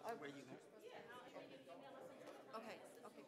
Where you going? Okay, okay.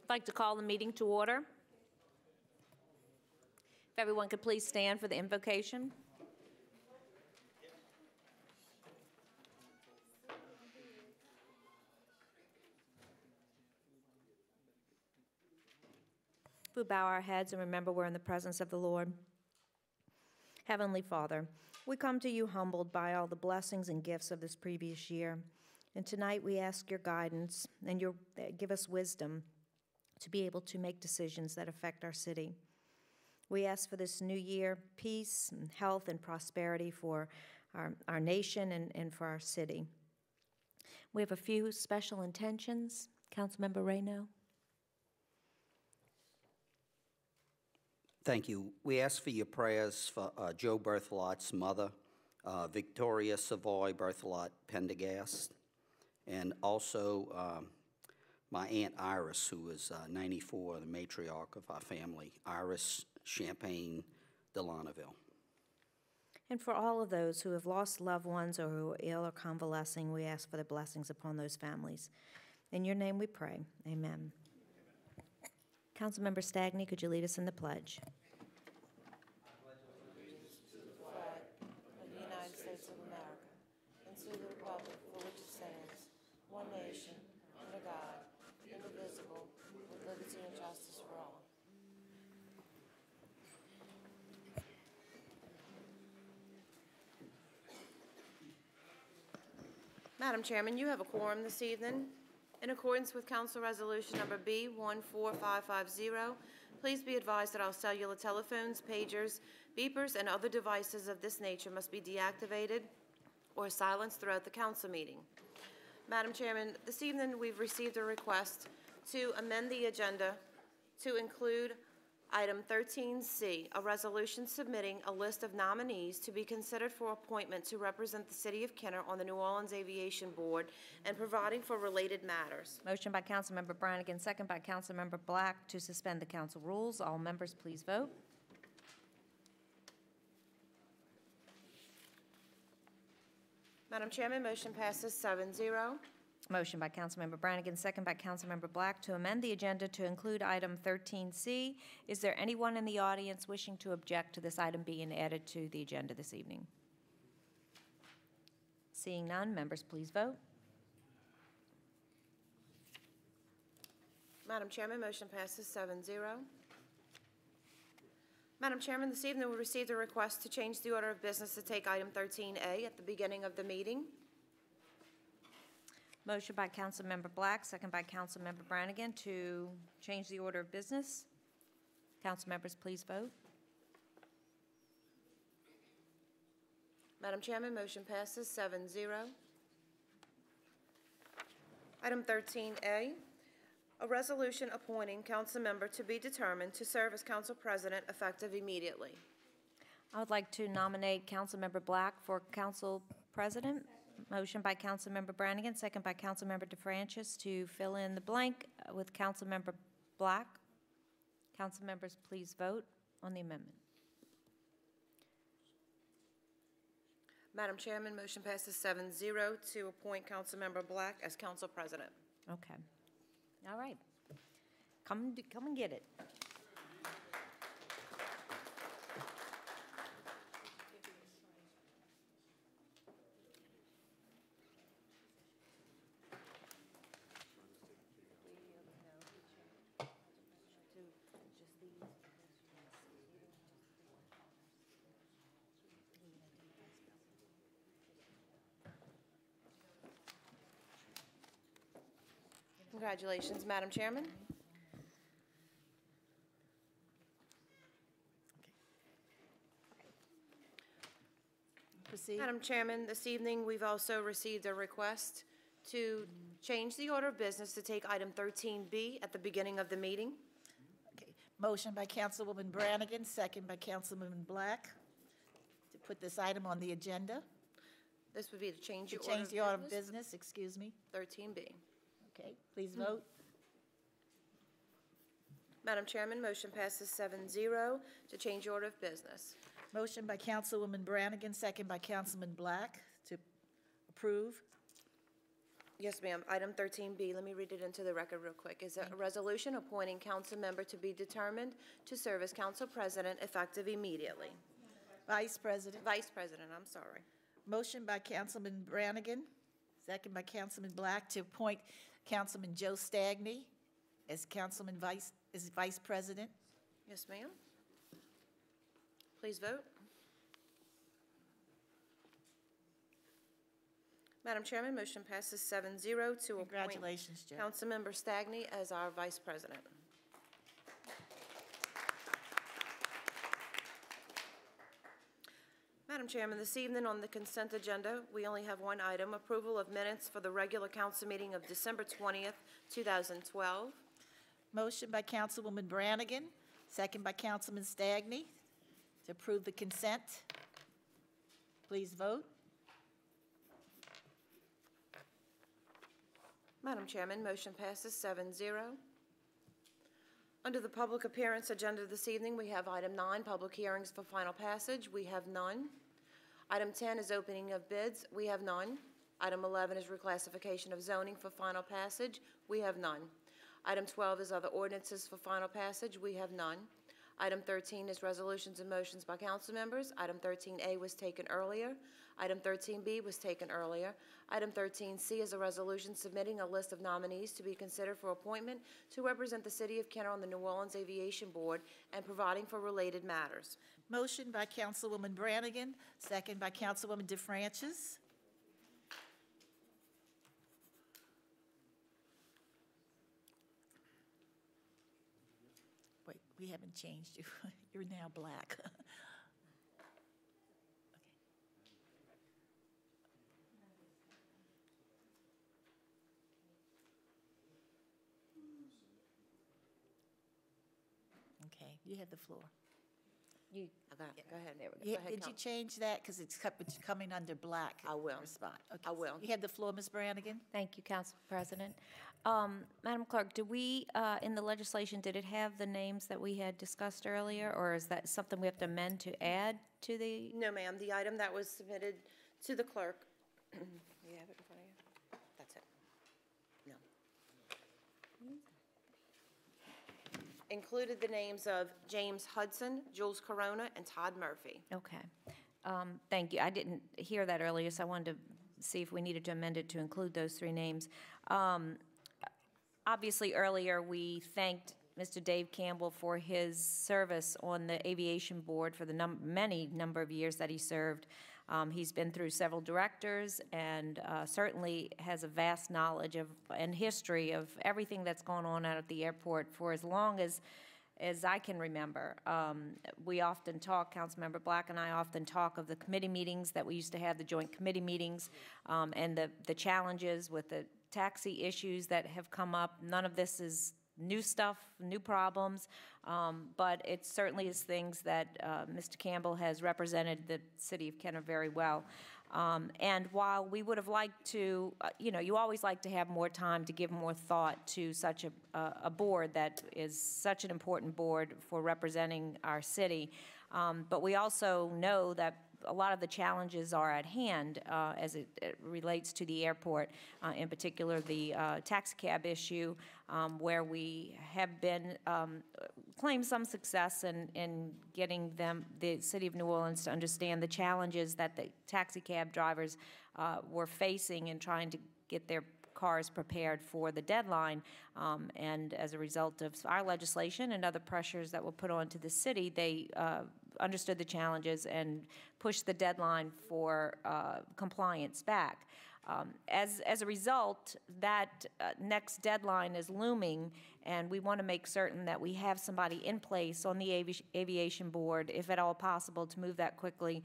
I'd like to call the meeting to order. If everyone could please stand for the invocation. We bow our heads and remember we're in the presence of the Lord. Heavenly Father, we come to you humbled by all the blessings and gifts of this previous year. And tonight we ask your guidance and give us wisdom to be able to make decisions that affect our city. We ask for this new year peace and health and prosperity for our nation and for our city. We have a few special intentions. Councilmember Reyno. Thank you. We ask for your prayers for Joe Berthelot's mother, Victoria Savoy Berthelot Pendergast, and also my Aunt Iris, who is 94, the matriarch of our family, Iris Champagne Delanaville. And for all of those who have lost loved ones or who are ill or convalescing, we ask for the blessings upon those families. In your name we pray. Amen. Councilmember Stagney, could you lead us in the pledge? To the flag of the United States of America and to the republic for which it stands, one nation, under God, indivisible, with liberty and justice for all. Madam Chairman, you have a quorum this evening. In accordance with Council Resolution Number B14550, please be advised that all cellular telephones, pagers, beepers, and other devices of this nature must be deactivated or silenced throughout the council meeting. Madam Chairman, this evening we've received a request to amend the agenda to include Item 13C, a resolution submitting a list of nominees to be considered for appointment to represent the City of Kenner on the New Orleans Aviation Board and providing for related matters. Motion by Councilmember Brannigan, second by Councilmember Black to suspend the council rules. All members please vote. Madam Chairman, motion passes 7-0. Motion by Councilmember Brannigan, second by Councilmember Black to amend the agenda to include item 13C. Is there anyone in the audience wishing to object to this item being added to the agenda this evening? Seeing none, members please vote. Madam Chairman, motion passes 7-0. Madam Chairman, this evening we received a request to change the order of business to take item 13A at the beginning of the meeting. Motion by Councilmember Black, second by Councilmember Brannigan to change the order of business. Council members, please vote. Madam Chairman, motion passes 7-0. Item 13A, a resolution appointing council member to be determined to serve as council president effective immediately. I would like to nominate Councilmember Black for council president. Motion by Councilmember Brannigan, second by Councilmember DeFrancis to fill in the blank with Councilmember Black. Council members, please vote on the amendment. Madam Chairman, motion passes 7-0 to appoint Councilmember Black as council president. Okay. All right. Come and get it. Congratulations, Madam Chairman. Proceed. Madam Chairman, this evening, we've also received a request to change the order of business to take item 13B at the beginning of the meeting. Okay. Motion by Councilwoman Brannigan, second by Councilwoman Black, to put this item on the agenda. This would be to change To your order change of the order of business. business, excuse me. 13B. Okay, please vote. Madam Chairman, motion passes 7-0 to change order of business. Motion by Councilwoman Brannigan, second by Councilman Black, to approve. Yes, ma'am. Item 13B, let me read it into the record real quick. Is a resolution appointing council member to be determined to serve as council president effective immediately. Vice President. Vice President, I'm sorry. Motion by Councilman Brannigan, second by Councilman Black, to appoint Councilman Joe Stagney as Vice President. Yes, ma'am. Please vote. Madam Chairman, motion passes 7-0 to appoint Congratulations, Joe. Councilmember Stagney as our Vice President. Madam Chairman, this evening on the consent agenda, we only have one item, approval of minutes for the regular council meeting of December 20th, 2012. Motion by Councilwoman Brannigan, second by Councilman Stagney, to approve the consent. Please vote. Madam Chairman, motion passes 7-0. Under the public appearance agenda this evening, we have item 9, public hearings for final passage. We have none. Item 10 is opening of bids. We have none. Item 11 is reclassification of zoning for final passage. We have none. Item 12 is other ordinances for final passage. We have none. Item 13 is resolutions and motions by council members. Item 13A was taken earlier. Item 13B was taken earlier. Item 13C is a resolution submitting a list of nominees to be considered for appointment to represent the City of Kenner on the New Orleans Aviation Board and providing for related matters. Motion by Councilwoman Brannigan, second by Councilwoman DeFrancis. Wait, we haven't changed you. You're now black. Okay, you have the floor. You, Go ahead. there we go. Yeah, Go ahead, did you change that? Because it's coming under black. I will. Spot. Okay. I will. You have the floor, Ms. Brannigan? Thank you, Council President. Madam Clerk, do we, in the legislation, did it have the names that we had discussed earlier, or is that something we have to amend to add to the? No, ma'am. The item that was submitted to the clerk. You have it in front of you? That's it. No. Included the names of James Hudson, Jules Corona, and Todd Murphy. Okay. Thank you. I didn't hear that earlier, so I wanted to see if we needed to amend it to include those three names. Obviously, earlier, we thanked Mr. Dave Campbell for his service on the Aviation Board for the many number of years that he served. He's been through several directors and certainly has a vast knowledge of and history of everything that's gone on out at the airport for as long as I can remember. We often talk, Councilmember Black and I often talk of the committee meetings that we used to have, the joint committee meetings, and the challenges with the taxi issues that have come up. None of this is new stuff, new problems, but it certainly is things that Mr. Campbell has represented the City of Kenner very well. And while we would have liked to, you always like to have more time to give more thought to such a board that is such an important board for representing our city, but we also know that a lot of the challenges are at hand as it relates to the airport, in particular the taxi cab issue, where we have been claimed some success in getting the City of New Orleans to understand the challenges that the taxi cab drivers were facing in trying to get their cars prepared for the deadline. And as a result of our legislation and other pressures that were put onto the city, they understood the challenges and pushed the deadline for compliance back. As a result, that next deadline is looming, and we want to make certain that we have somebody in place on the aviation board, if at all possible, to move that quickly,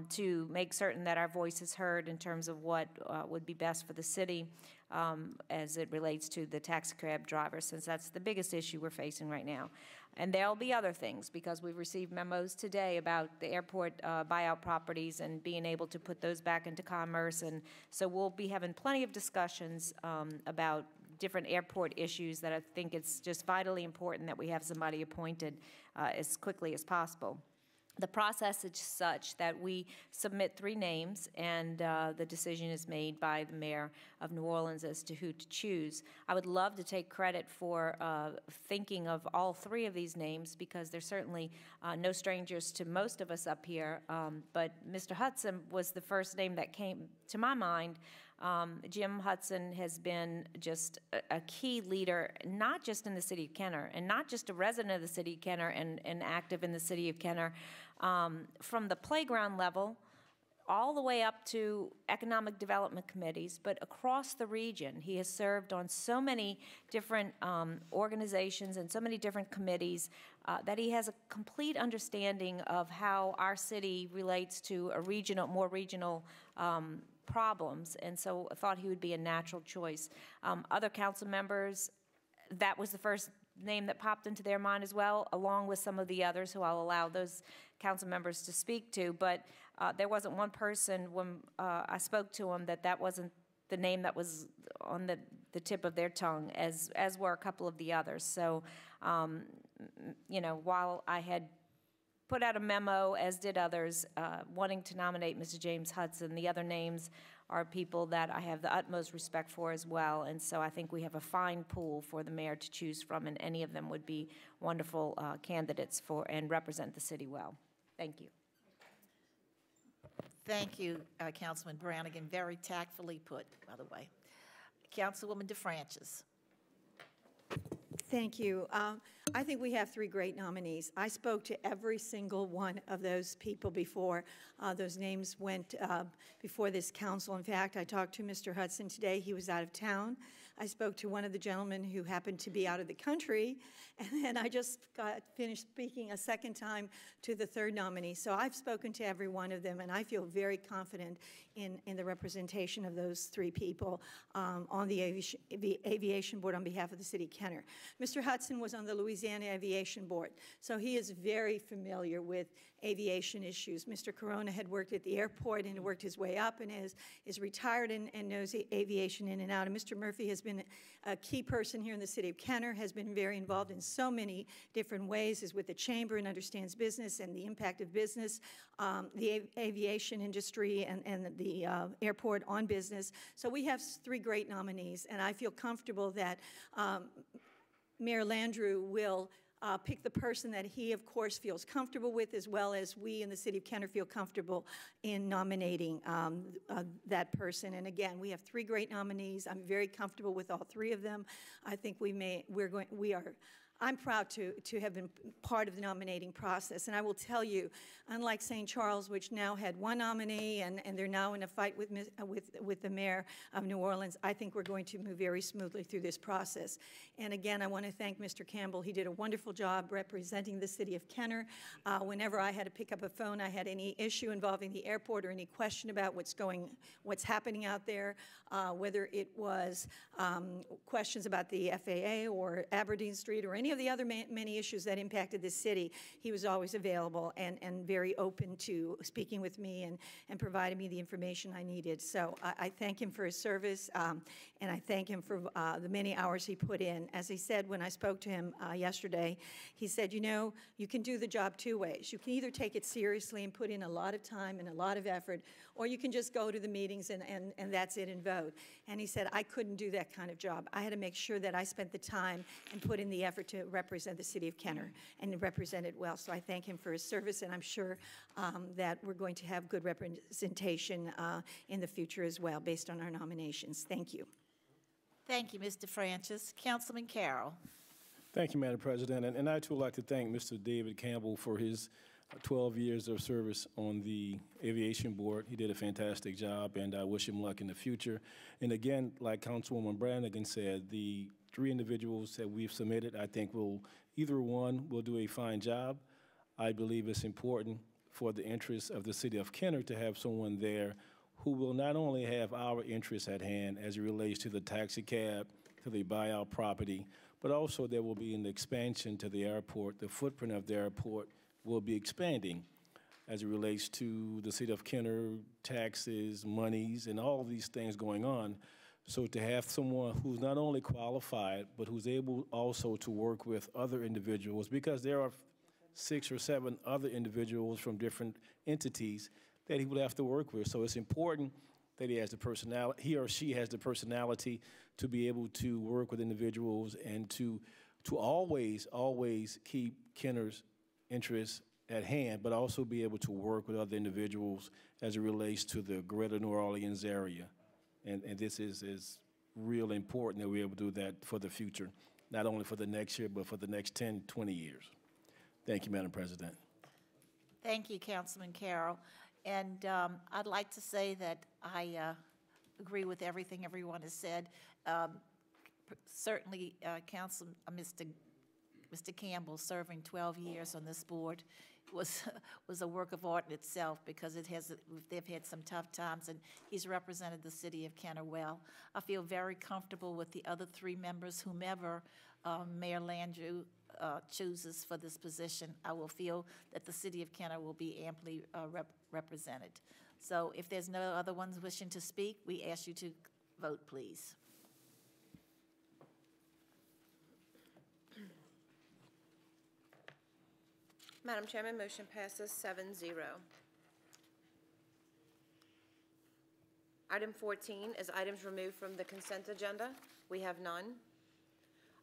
to make certain that our voice is heard in terms of what would be best for the city as it relates to the taxi cab drivers, since that's the biggest issue we're facing right now. And there'll be other things, because we've received memos today about the airport buyout properties and being able to put those back into commerce. And so we'll be having plenty of discussions about different airport issues that I think it's just vitally important that we have somebody appointed as quickly as possible. The process is such that we submit 3 names, and the decision is made by the mayor of New Orleans as to who to choose. I would love to take credit for thinking of all 3 of these names, because they're certainly no strangers to most of us up here. But Mr. Hudson was the first name that came to my mind. Jim Hudson has been just a key leader, not just in the city of Kenner, and not just a resident of the city of Kenner and active in the city of Kenner, from the playground level all the way up to economic development committees, but across the region. He has served on so many different organizations and so many different committees that he has a complete understanding of how our city relates to a regional, more regional problems, and so I thought he would be a natural choice. Other council members, that was the first name that popped into their mind as well, along with some of the others who I'll allow those council members to speak to, but there wasn't one person when I spoke to him that wasn't the name that was on the tip of their tongue, as were a couple of the others. So, you know, while I had put out a memo, as did others, wanting to nominate Mr. James Hudson, the other names are people that I have the utmost respect for as well, and so I think we have a fine pool for the mayor to choose from, and any of them would be wonderful candidates for and represent the city well. Thank you. Thank you, Councilman Brannigan. Very tactfully put, by the way. Councilwoman DeFrancis. Thank you. I think we have 3 great nominees. I spoke to every single one of those people before those names went before this council. In fact, I talked to Mr. Hudson today. He was out of town. I spoke to one of the gentlemen who happened to be out of the country, and then I just got finished speaking a second time to the 3rd nominee. So I've spoken to every one of them, and I feel very confident in the representation of those 3 people on the aviation board on behalf of the city of Kenner. Mr. Hudson was on the Louisiana Aviation Board, so he is very familiar with aviation issues. Mr. Corona had worked at the airport and worked his way up and is retired and knows aviation in and out. And Mr. Murphy has been a key person here in the city of Kenner, has been very involved in so many different ways, is with the chamber and understands business and the impact of business, the aviation industry and the airport on business. So we have 3 great nominees, and I feel comfortable that Mayor Landrieu will pick the person that he, of course, feels comfortable with, as well as we in the city of Kenner feel comfortable in nominating that person. And again, we have 3 great nominees. I'm very comfortable with all 3 of them. I think I'm proud to have been part of the nominating process. And I will tell you, unlike St. Charles, which now had 1 nominee and they're now in a fight with the mayor of New Orleans, I think we're going to move very smoothly through this process. And again, I want to thank Mr. Campbell. He did a wonderful job representing the city of Kenner. Whenever I had to pick up a phone, I had any issue involving the airport or any question about what's happening out there, whether it was questions about the FAA or Aberdeen Street or any of the other many issues that impacted this city, he was always available and very open to speaking with me and providing me the information I needed. So I thank him for his service, and I thank him for the many hours he put in. As he said when I spoke to him yesterday, he said, you know, you can do the job 2 ways. You can either take it seriously and put in a lot of time and a lot of effort, or you can just go to the meetings and that's it and vote. And he said, I couldn't do that kind of job. I had to make sure that I spent the time and put in the effort to represent the city of Kenner and represent it well. So I thank him for his service, and I'm sure that we're going to have good representation in the future as well, based on our nominations. Thank you. Thank you, Ms. DeFrancis. Councilman Carroll. Thank you, Madam President. And I, too, would like to thank Mr. David Campbell for his 12 years of service on the aviation board. He did a fantastic job, and I wish him luck in the future. And again, like Councilwoman Brannigan said, the 3 individuals that we've submitted, I think either one will do a fine job. I believe it's important for the interests of the city of Kenner to have someone there who will not only have our interests at hand as it relates to the taxi cab, to the buyout property, but also there will be an expansion to the airport. The footprint of the airport will be expanding as it relates to the city of Kenner, taxes, monies, and all these things going on. So to have someone who's not only qualified, but who's able also to work with other individuals, because there are 6 or 7 other individuals from different entities that he would have to work with. So it's important that he or she has the personality to be able to work with individuals and to always keep Kenner's interests at hand, but also be able to work with other individuals as it relates to the greater New Orleans area. And this is real important that we're able to do that for the future, not only for the next year, but for the next 10, 20 years. Thank you, Madam President. Thank you, Councilman Carroll. And I'd like to say that I agree with everything everyone has said. Certainly, Mr. Campbell serving 12 years on this board was a work of art in itself, because they've had some tough times, and he's represented the city of Kenner well. I feel very comfortable with the other 3 members, whomever Mayor Landrieu chooses for this position. I will feel that the city of Kenner will be amply represented. So if there's no other ones wishing to speak, we ask you to vote, please. Madam Chairman, motion passes 7-0. Item 14 is items removed from the consent agenda. We have none.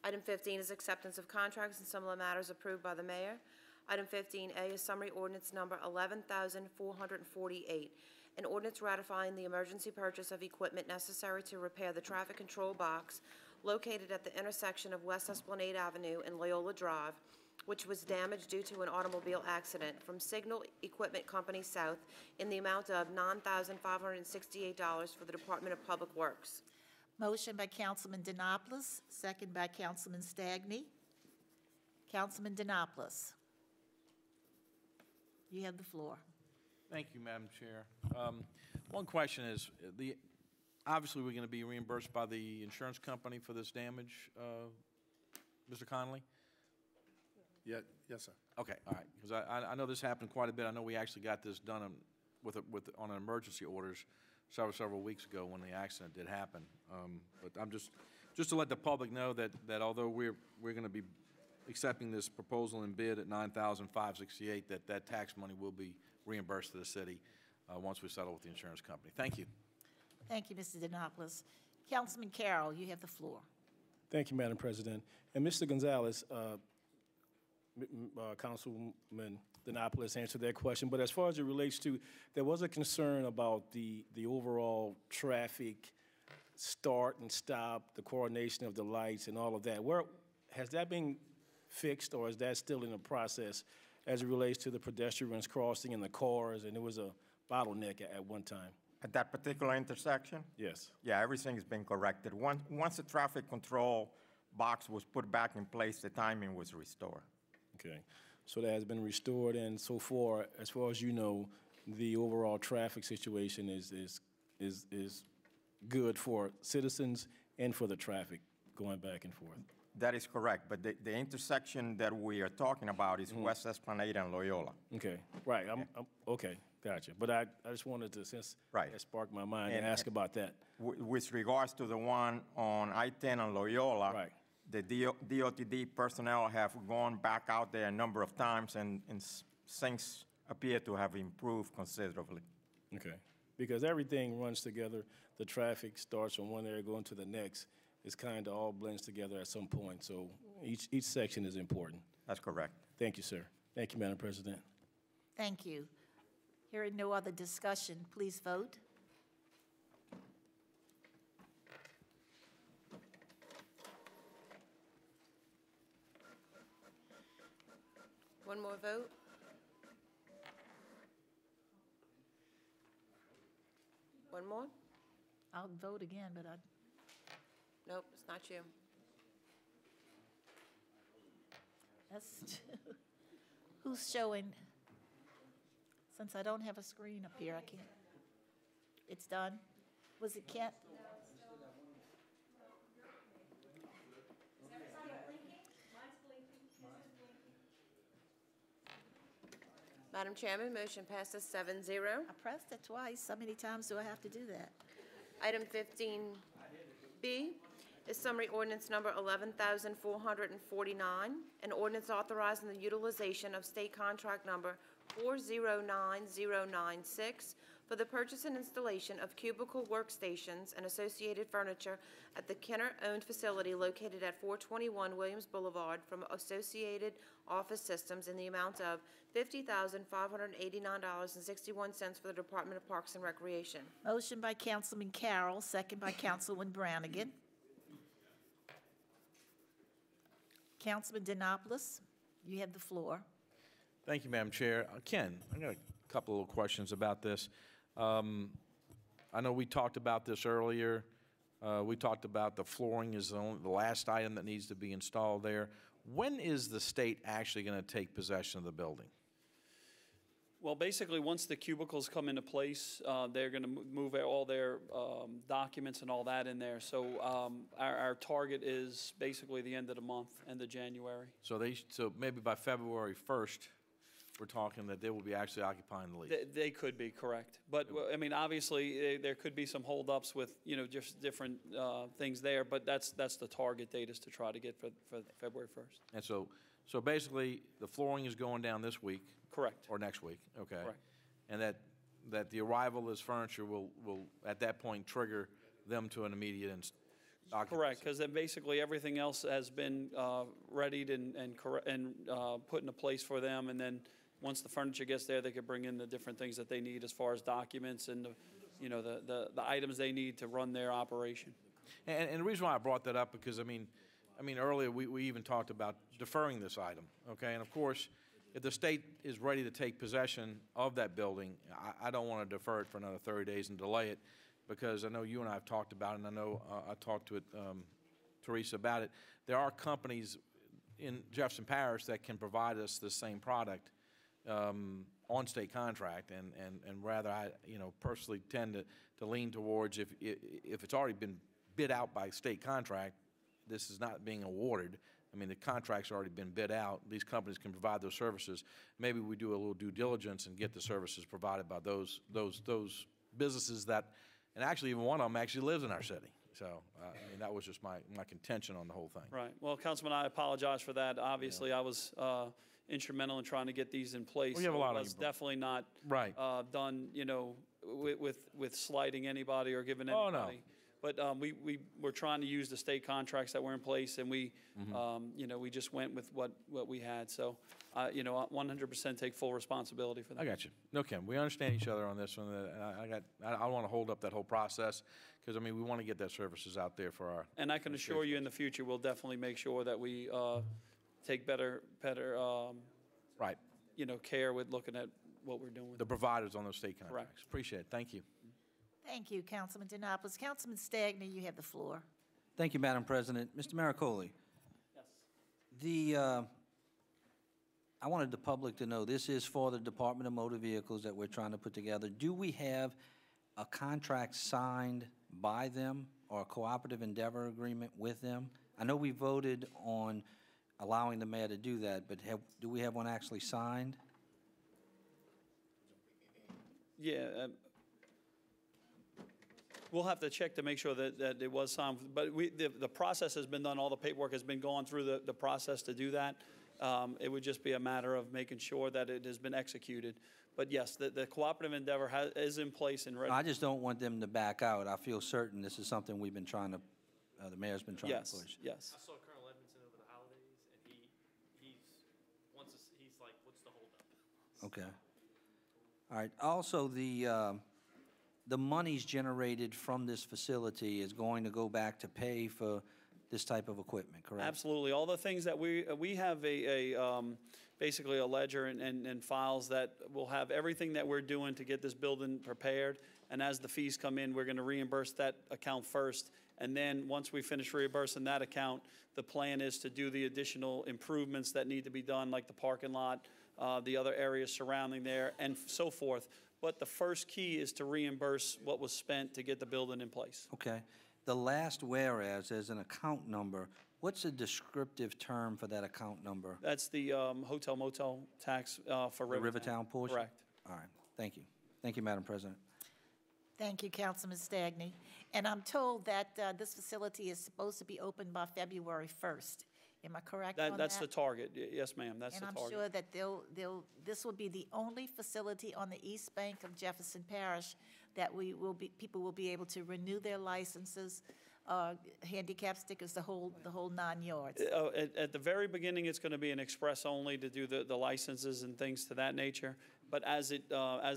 Item 15 is acceptance of contracts and similar matters approved by the mayor. Item 15A is summary ordinance number 11,448, an ordinance ratifying the emergency purchase of equipment necessary to repair the traffic control box located at the intersection of West Esplanade Avenue and Loyola Drive, which was damaged due to an automobile accident, from Signal Equipment Company South in the amount of $9,568 for the Department of Public Works. Motion by Councilman Denopoulos, second by Councilman Stagney. Councilman Denopoulos, you have the floor. Thank you, Madam Chair. One question is, obviously we're going to be reimbursed by the insurance company for this damage, Mr. Connolly? Yeah, yes, sir. Okay, all right, because I know this happened quite a bit. I know we actually got this done on emergency orders several weeks ago when the accident did happen. But I'm just to let the public know that although we're going to be accepting this proposal and bid at $9,568, that tax money will be reimbursed to the city once we settle with the insurance company. Thank you. Thank you, Mr. Denopoulos. Councilman Carroll, you have the floor. Thank you, Madam President. And Mr. Gonzalez, Councilman Denopoulos answered that question, but as far as it relates to, there was a concern about the overall traffic start and stop, the coordination of the lights and all of that. Where has that been fixed, or is that still in the process as it relates to the pedestrians crossing and the cars, and it was a bottleneck at one time? At that particular intersection? Yes. Yeah, everything has been corrected. Once the traffic control box was put back in place, the timing was restored. Okay, so that has been restored, and so far as you know, the overall traffic situation is good for citizens and for the traffic going back and forth. That is correct, but the intersection that we are talking about is West Esplanade and Loyola. Okay, right, I'm okay, gotcha. But I just wanted to, since that sparked my mind, and ask about that. With regards to the one on I-10 and Loyola, right. The DOTD personnel have gone back out there a number of times, and things appear to have improved considerably. Okay, because everything runs together. The traffic starts from one area going to the next. It's kind of all blends together at some point, so each section is important. That's correct. Thank you, sir. Thank you, Madam President. Thank you. Hearing no other discussion, please vote. One more vote. One more? I'll vote again, but I, Nope, it's not you. that's, who's showing? Since I don't have a screen up here, I can't. It's done? Was it Kent? Madam Chairman, motion passes 7-0. I pressed it twice. How many times do I have to do that? Item 15B is summary ordinance number 11,449, an ordinance authorizing the utilization of state contract number 409096 for the purchase and installation of cubicle workstations and associated furniture at the Kenner-owned facility located at 421 Williams Boulevard from Associated Office Systems in the amount of $50,589.61 for the Department of Parks and Recreation. Motion by Councilman Carroll, second by Councilwoman Brannigan. Councilman Denopoulos, you have the floor. Thank you, Madam Chair. Ken, I got a couple of questions about this. I know we talked about this earlier. We talked about the flooring is the last item that needs to be installed there. When is the state actually going to take possession of the building? Well, basically, once the cubicles come into place, they're going to move all their documents and all that in there. So our target is basically the end of the month, end of January. So maybe by February 1st, we're talking that they will be actually occupying the lease. They could be, correct. But, I mean, obviously, there could be some holdups with, just different things there, but that's the target date is to try to get for February 1st. And so basically, the flooring is going down this week? Correct. Or next week, okay. Correct. And that the arrival of this furniture will, at that point, trigger them to an immediate occupancy? Correct, because then basically everything else has been readied and put into place for them, and then once the furniture gets there, they could bring in the different things that they need as far as documents and the items they need to run their operation. And the reason why I brought that up, because I mean earlier we even talked about deferring this item, okay? And of course, if the state is ready to take possession of that building, I don't want to defer it for another 30 days and delay it, because I know you and I have talked about it, and I know I talked to Teresa about it. There are companies in Jefferson Parish that can provide us the same product on state contract, and rather I personally tend to lean towards if it's already been bid out by state contract, this is not being awarded. I mean, the contract's already been bid out. These companies can provide those services. Maybe we do a little due diligence and get the services provided by those businesses that, and actually even one of them actually lives in our city. So, I mean, that was just my contention on the whole thing. Right. Well, Councilman, I apologize for that. Obviously, I was instrumental in trying to get these in place. Well, you have a lot so it was definitely not right. Done, with slighting anybody or giving anybody. Oh, no. But we're trying to use the state contracts that were in place, and we just went with what we had. So, 100% take full responsibility for that. I got you. No, Kim, we understand each other on this one. I don't want to hold up that whole process, because I mean we want to get that services out there for our. And I can assure you, in the future, we'll definitely make sure that we take better right. Care with looking at what we're doing with the providers on those state contracts. Correct. Appreciate it. Thank you. Thank you, Councilman Denopoulos. Councilman Stagner, you have the floor. Thank you, Madam President. Mr. Maricoli. Yes. I wanted the public to know this is for the Department of Motor Vehicles that we're trying to put together. Do we have a contract signed by them or a cooperative endeavor agreement with them? I know we voted on allowing the mayor to do that, but do we have one actually signed? Yeah. We'll have to check to make sure that it was signed, but the process has been done. All the paperwork has been gone through the process to do that. It would just be a matter of making sure that it has been executed. But yes, the cooperative endeavor is in place and ready. I just don't want them to back out. I feel certain this is something we've been trying to, the mayor's been trying to push. Yes. I saw Colonel Edmondson over the holidays, and he's like, what's the holdup? Okay. All right. Also, the monies generated from this facility is going to go back to pay for this type of equipment, correct? Absolutely. All the things that we have basically a ledger and files that will have everything that we're doing to get this building prepared. And as the fees come in, we're going to reimburse that account first. And then once we finish reimbursing that account, the plan is to do the additional improvements that need to be done, like the parking lot, the other areas surrounding there, and so forth. But the first key is to reimburse what was spent to get the building in place. Okay. The last whereas, there's an account number. What's a descriptive term for that account number? That's the hotel motel tax for The Rivertown. Rivertown portion? Correct. All right. Thank you. Thank you, Madam President. Thank you, Councilman Stagney. And I'm told that this facility is supposed to be open by February 1st. Am I correct on that? That's the target. Yes, ma'am. That's the And target. I'm sure that this will be the only facility on the east bank of Jefferson Parish that people will be able to renew their licenses, handicap stickers, the whole 9 yards. At the very beginning, it's going to be an express only to do the licenses and things to that nature. But as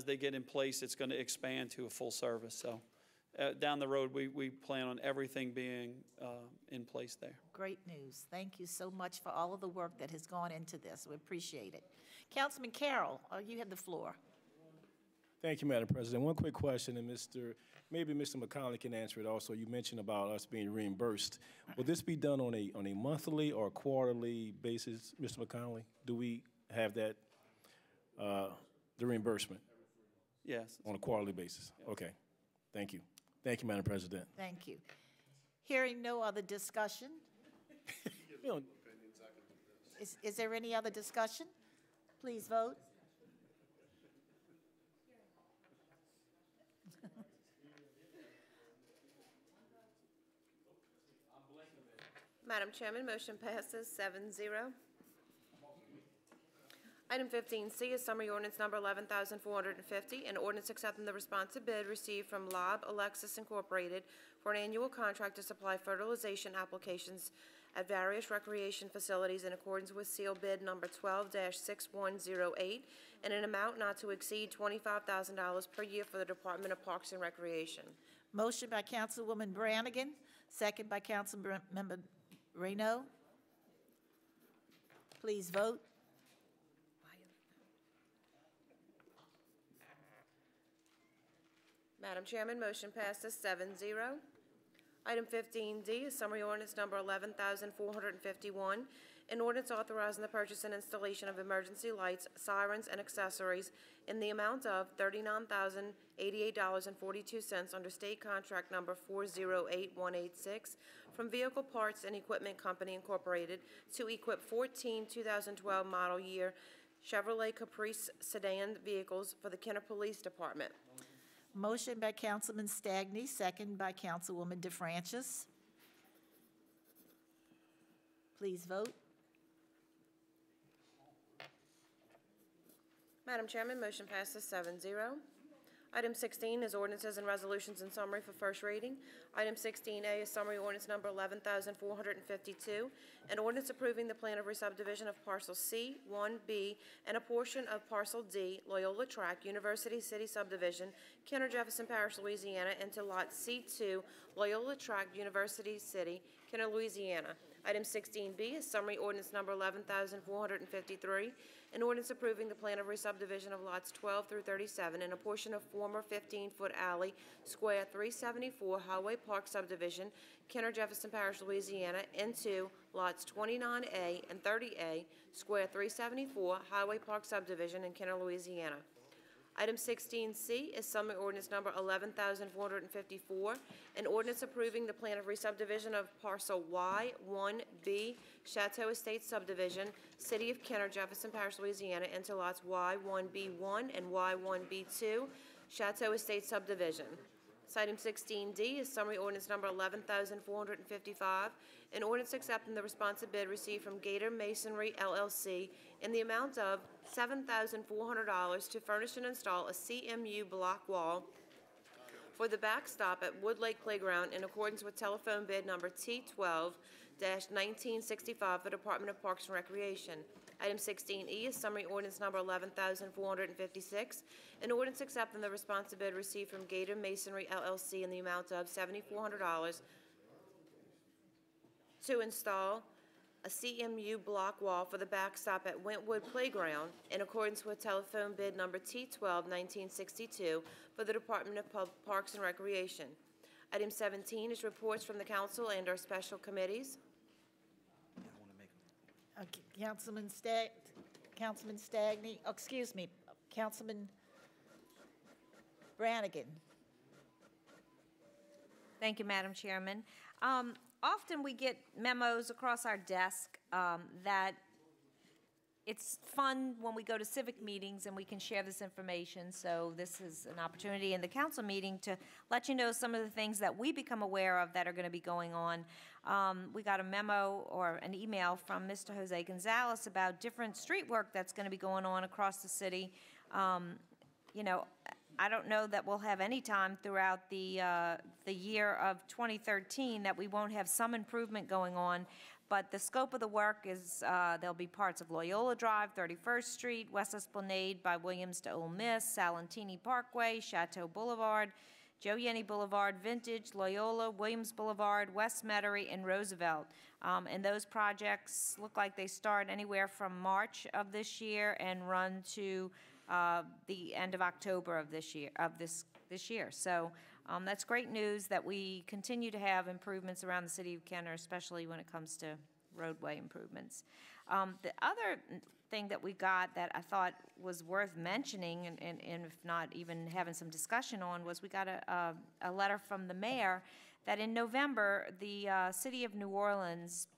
they get in place, it's going to expand to a full service. So down the road, we plan on everything being in place there. Great news. Thank you so much for all of the work that has gone into this. We appreciate it. Councilman Carroll, you have the floor. Thank you, Madam President. One quick question, and maybe Mr. McConnell can answer it also. You mentioned about us being reimbursed. Will this be done on a monthly or quarterly basis, Mr. McConnell? Do we have that, the reimbursement? Yes. On a quarterly basis? Okay. Thank you. Thank you, Madam President. Thank you. Hearing no other discussion. Is there any other discussion? Please vote. Madam Chairman, motion passes 7-0. Item 15C is summary ordinance number 11,450, an ordinance accepting the responsive bid received from Lob Alexis Incorporated for an annual contract to supply fertilization applications at various recreation facilities in accordance with seal bid number 12-6108 and an amount not to exceed $25,000 per year for the Department of Parks and Recreation. Motion by Councilwoman Brannigan, second by Councilmember Reno. Please vote. Madam Chairman, motion passes 7-0. Item 15D is summary ordinance number 11,451, an ordinance authorizing the purchase and installation of emergency lights, sirens, and accessories in the amount of $39,088.42 under state contract number 408186 from Vehicle Parts and Equipment Company Incorporated to equip 14 2012 model year Chevrolet Caprice sedan vehicles for the Kenner Police Department. Motion by Councilman Stagney, second by Councilwoman DeFrancis. Please vote. Madam Chairman, motion passes 7-0. Item 16 is ordinances and resolutions in summary for first reading. Item 16A is summary ordinance number 11,452, an ordinance approving the plan of re-subdivision of parcel C, 1B, and a portion of parcel D, Loyola Tract, University City Subdivision, Kenner Jefferson Parish, Louisiana, into lot C2, Loyola Tract, University City, Kenner, Louisiana. Item 16B is summary ordinance number 11,453, an ordinance approving the plan of re-subdivision of lots 12 through 37 and a portion of former 15-foot alley, square 374 Highway Park subdivision, Kenner Jefferson Parish, Louisiana, into lots 29A and 30A, square 374 Highway Park subdivision in Kenner, Louisiana. Item 16C is summary ordinance number 11,454, an ordinance approving the plan of re-subdivision of parcel Y1B, Chateau Estate subdivision, City of Kenner, Jefferson Parish, Louisiana, into lots Y1B1 and Y1B2, Chateau Estate subdivision. Item 16D is summary ordinance number 11,455, an ordinance accepting the responsive bid received from Gator Masonry LLC in the amount of $7,400 to furnish and install a CMU block wall for the backstop at Wood Lake Playground in accordance with telephone bid number T12-1965 for the Department of Parks and Recreation. Item 16E is summary ordinance number 11,456, an ordinance accepting the responsive bid received from Gator Masonry LLC in the amount of $7,400 to install a CMU block wall for the backstop at Wentwood Playground in accordance with telephone bid number T12-1962 for the Department of Parks and Recreation. Item 17 is reports from the council and our special committees. Councilman Stagney, oh, excuse me, Councilman Brannigan. Thank you, Madam Chairman. Often we get memos across our desk that it's fun when we go to civic meetings and we can share this information. So this is an opportunity in the council meeting to let you know some of the things that we become aware of that are going to be going on. We got a memo or an email from Mr. Jose Gonzalez about different street work that's going to be going on across the city. You know, I don't know that we'll have any time throughout the year of 2013 that we won't have some improvement going on. But the scope of the work is there'll be parts of Loyola Drive, 31st Street, West Esplanade by Williams to Ole Miss, Salentini Parkway, Chateau Boulevard, Joe Yenny Boulevard, Vintage, Loyola, Williams Boulevard, West Metairie, and Roosevelt. And those projects look like they start anywhere from March of this year and run to the end of October of this year. So that's great news that we continue to have improvements around the city of Kenner, especially when it comes to roadway improvements. The other thing that we got that I thought was worth mentioning, and if not even having some discussion on, was we got a letter from the mayor that in November, the city of New Orleans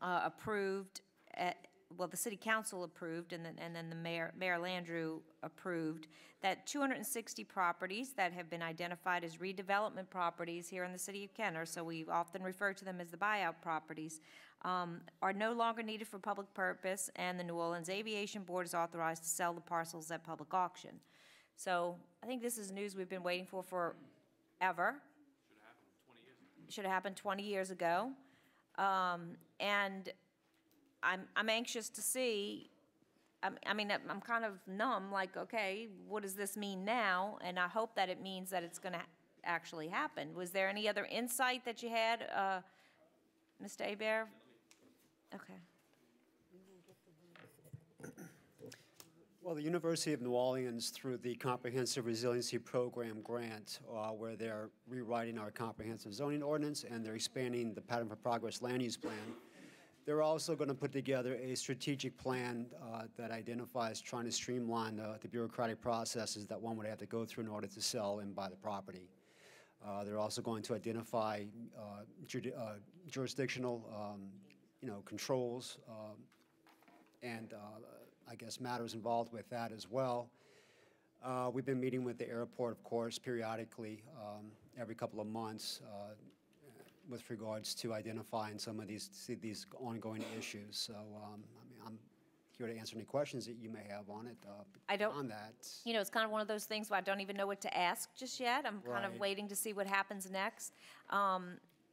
approved, well, the city council approved, and then the Mayor Landrieu approved, that 260 properties that have been identified as redevelopment properties here in the city of Kenner, so we often refer to them as the buyout properties, are no longer needed for public purpose, and the New Orleans Aviation Board is authorized to sell the parcels at public auction. So I think this is news we've been waiting for forever. Should have happened 20 years ago. And I'm anxious to see, I mean, I'm kind of numb, like, okay, what does this mean now? And I hope that it means that it's going to actually happen. Was there any other insight that you had, Mr. Hebert? Okay. Well, the University of New Orleans, through the Comprehensive Resiliency Program grant, where they're rewriting our comprehensive zoning ordinance and they're expanding the Pattern for Progress land use plan, they're also going to put together a strategic plan that identifies trying to streamline the bureaucratic processes that one would have to go through in order to sell and buy the property. They're also going to identify jurisdictional, controls and I guess matters involved with that as well. We've been meeting with the airport, of course, periodically, every couple of months, with regards to identifying some of these ongoing issues. So, I mean, I'm here to answer any questions that you may have on it. On that, it's kind of one of those things where I don't even know what to ask just yet. I'm kind of waiting to see what happens next.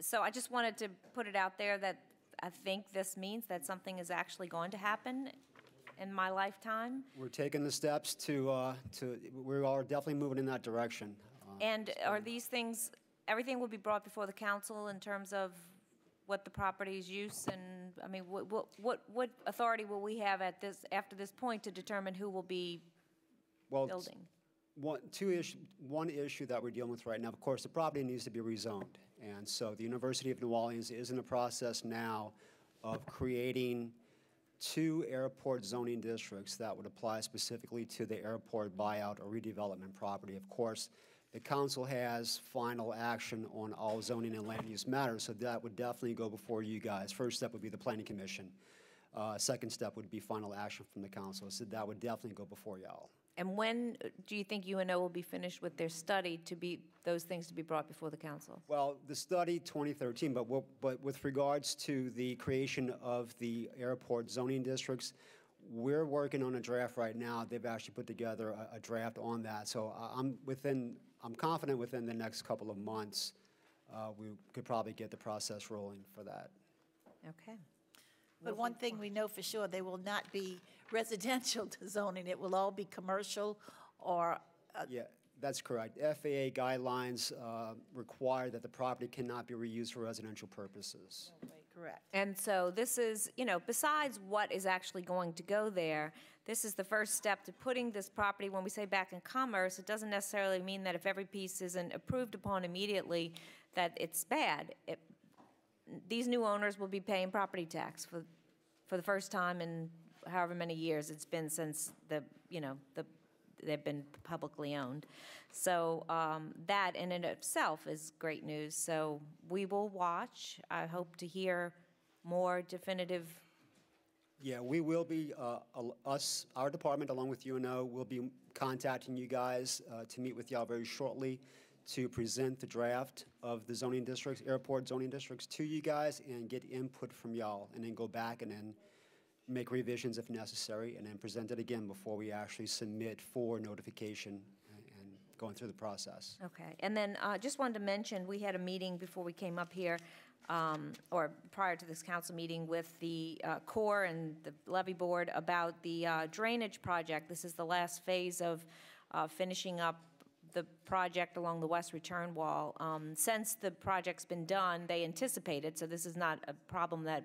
So I just wanted to put it out there that I think this means that something is actually going to happen in my lifetime. we're taking the steps we are definitely moving in that direction. And are these things, everything will be brought before the council in terms of what the property's use, and I mean, what authority will we have after this point to determine who will be building? One issue that we're dealing with right now, of course, the property needs to be rezoned. And so the University of New Orleans is in the process now of creating 2 airport zoning districts that would apply specifically to the airport buyout or redevelopment property. Of course, the council has final action on all zoning and land use matters, so that would definitely go before you guys. First step would be the Planning Commission. Second step would be final action from the council, so that would definitely go before y'all. And when do you think UNO will be finished with their study to be those things to be brought before the council? Well, the study 2013, but with regards to the creation of the airport zoning districts, we're working on a draft right now. They've actually put together a draft on that. So I'm confident within the next couple of months we could probably get the process rolling for that. Okay. But one thing we know for sure, they will not be residential zoning. It will all be commercial or... Yeah, that's correct. FAA guidelines require that the property cannot be reused for residential purposes. Right, Correct. And so this is, you know, besides what is actually going to go there, this is the first step to putting this property, when we say back in commerce, it doesn't necessarily mean that if every piece isn't approved upon immediately, that it's bad. These new owners will be paying property tax for the first time in however many years it's been since they've been publicly owned. So that in and of itself is great news. So we will watch. I hope to hear more definitive. Yeah, we will be, our department, along with UNO, will be contacting you guys to meet with y'all very shortly to present the draft of the zoning districts, airport zoning districts, to you guys and get input from y'all, and then go back and then make revisions if necessary, and then present it again before we actually submit for notification and going through the process. Okay. And then just wanted to mention, we had a meeting before we came up here, or prior to this council meeting, with the Corps and the Levy Board about the drainage project. This is the last phase of finishing up the project along the west return wall. Since the project's been done, they anticipated, so this is not a problem that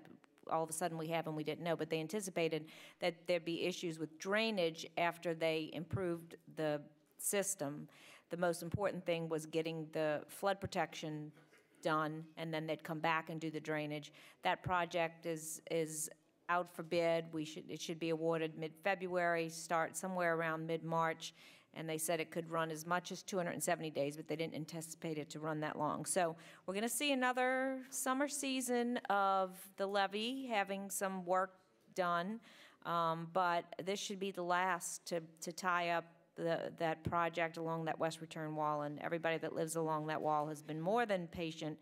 all of a sudden we have and we didn't know, but they anticipated that there'd be issues with drainage after they improved the system. The most important thing was getting the flood protection done, and then they'd come back and do the drainage. That project is out for bid. It should be awarded mid-February, start somewhere around mid-March, and they said it could run as much as 270 days, but they didn't anticipate it to run that long. So we're going to see another summer season of the levee having some work done, but this should be the last to tie up that project along that west return wall, and everybody that lives along that wall has been more than patient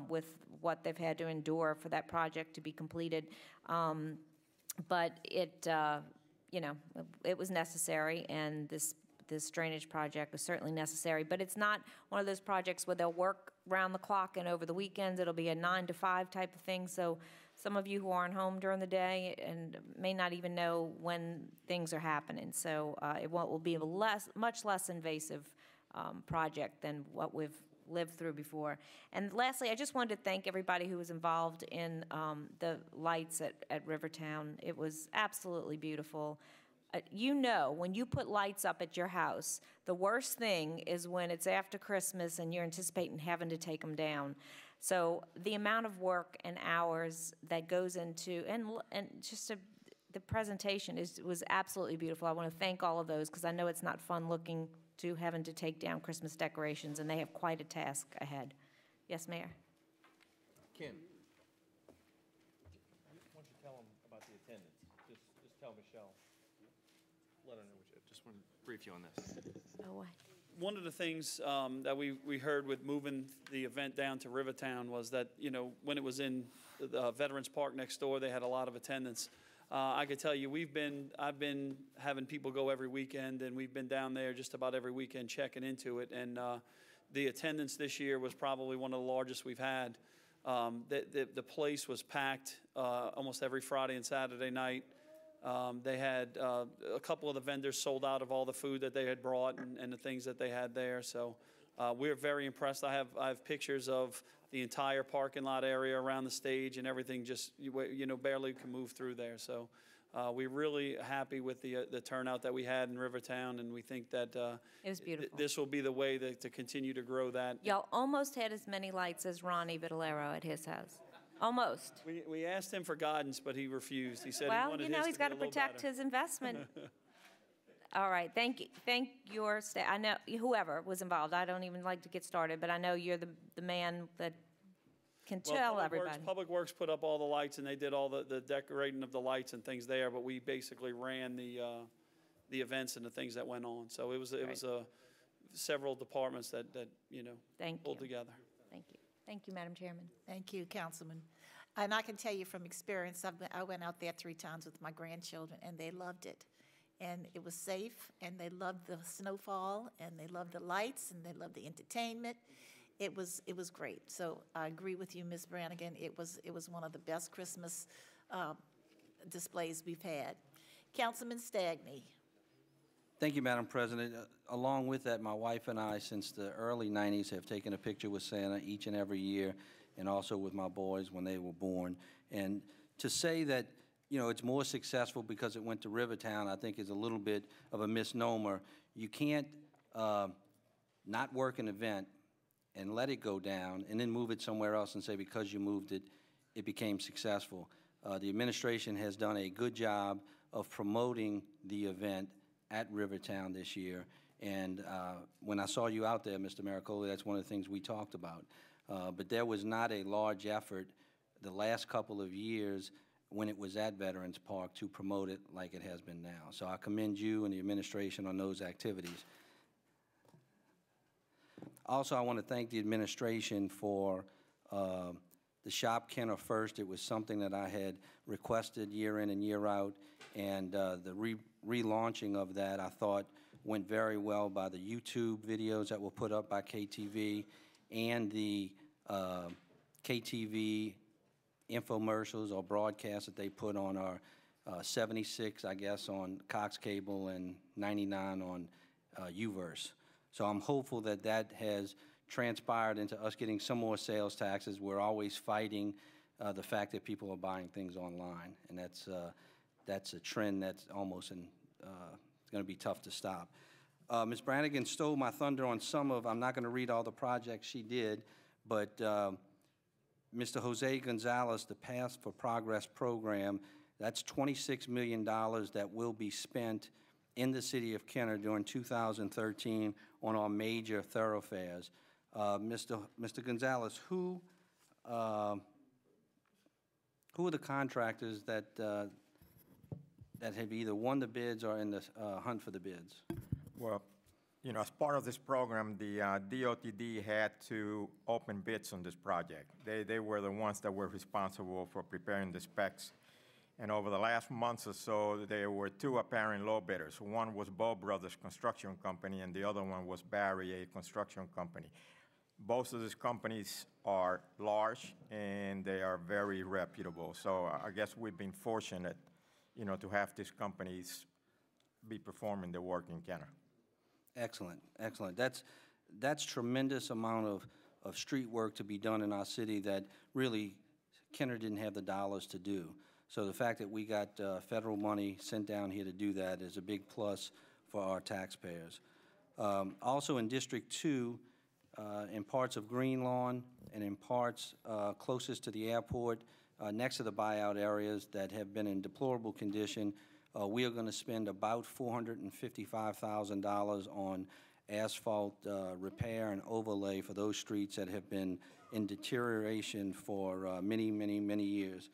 with what they've had to endure for that project to be completed. But it was necessary, and this drainage project was certainly necessary, but it's not one of those projects where they'll work round the clock and over the weekends. It'll be a 9 to 5 type of thing, so some of you who aren't home during the day and may not even know when things are happening. So it will be a much less invasive project than what we've lived through before. And lastly, I just wanted to thank everybody who was involved in the lights at Rivertown. It was absolutely beautiful. When you put lights up at your house, the worst thing is when it's after Christmas and you're anticipating having to take them down. So the amount of work and hours that goes into, and just the presentation was absolutely beautiful. I want to thank all of those, because I know it's not fun looking to having to take down Christmas decorations, and they have quite a task ahead. Yes, Mayor? Ken, why don't you tell them about the attendance? Just tell Michelle. Let her know what you, just want to brief you on this. Oh, what? One of the things that we heard with moving the event down to Rivertown was that, when it was in the Veterans Park next door, they had a lot of attendance. I could tell you, I've been having people go every weekend, and we've been down there just about every weekend checking into it. And the attendance this year was probably one of the largest we've had. The place was packed almost every Friday and Saturday night. They had a couple of the vendors sold out of all the food that they had brought and the things that they had there. So we're very impressed. I have pictures of the entire parking lot area around the stage, and everything just, barely can move through there. So we're really happy with the turnout that we had in Rivertown, and we think that It was beautiful. this will be the way to continue to grow that. Y'all almost had as many lights as Ronnie Vitalero at his house. Almost. We asked him for guidance, but he refused. He said he Well, wanted his he's to got be to a little protect better. his investment. All right, thank you. Thank your staff. I know whoever was involved. I don't even like to get started, but I know you're the man that can tell everybody. Public Works put up all the lights, and they did all the decorating of the lights and things there, but we basically ran the events and the things that went on. So it was several departments that pulled together. Thank you. Thank you, Madam Chairman. Thank you, Councilman. And I can tell you from experience, I went out there 3 times with my grandchildren, and they loved it. And it was safe, and they loved the snowfall, and they loved the lights, and they loved the entertainment. It was great. So I agree with you, Ms. Brannigan. It was one of the best Christmas displays we've had. Councilman Stagney. Thank you, Madam President. Along with that, my wife and I, since the early 90s, have taken a picture with Santa each and every year, and also with my boys when they were born. And to say that, you know, it's more successful because it went to Rivertown, I think is a little bit of a misnomer. You can't not work an event and let it go down and then move it somewhere else and say because you moved it, it became successful. The administration has done a good job of promoting the event at Rivertown this year. And when I saw you out there, Mr. Maricoli, that's one of the things we talked about. But there was not a large effort the last couple of years when it was at Veterans Park to promote it like it has been now. So I commend you and the administration on those activities. Also, I want to thank the administration for the Shop Kenner First. It was something that I had requested year in and year out, and the relaunching of that I thought went very well by the YouTube videos that were put up by KTV and the KTV infomercials or broadcasts that they put on our 76, I guess, on Cox Cable and 99 on UVerse. So I'm hopeful that that has transpired into us getting some more sales taxes. We're always fighting the fact that people are buying things online, and that's a trend that's almost going to be tough to stop. Ms. Brannigan stole my thunder on some of, I'm not going to read all the projects she did, but Mr. Jose Gonzalez, the Path for Progress program, that's $26 million that will be spent in the city of Kenner during 2013 on our major thoroughfares. Mr. Gonzalez, who are the contractors that have either won the bids or in the hunt for the bids? Well, you know, as part of this program, the DOTD had to open bids on this project. They were the ones that were responsible for preparing the specs. And over the last months or so, there were two apparent low bidders. One was Bow Brothers Construction Company, and the other one was Barry, a construction company. Both of these companies are large, and they are very reputable. So I guess we've been fortunate, you know, to have these companies be performing the work in Kenner. Excellent, excellent. That's tremendous amount of street work to be done in our city that really Kenner didn't have the dollars to do. So the fact that we got federal money sent down here to do that is a big plus for our taxpayers. Also in District 2, in parts of Green Lawn and in parts closest to the airport, next to the buyout areas that have been in deplorable condition, we are going to spend about $455,000 on asphalt repair and overlay for those streets that have been in deterioration for many, many, many years.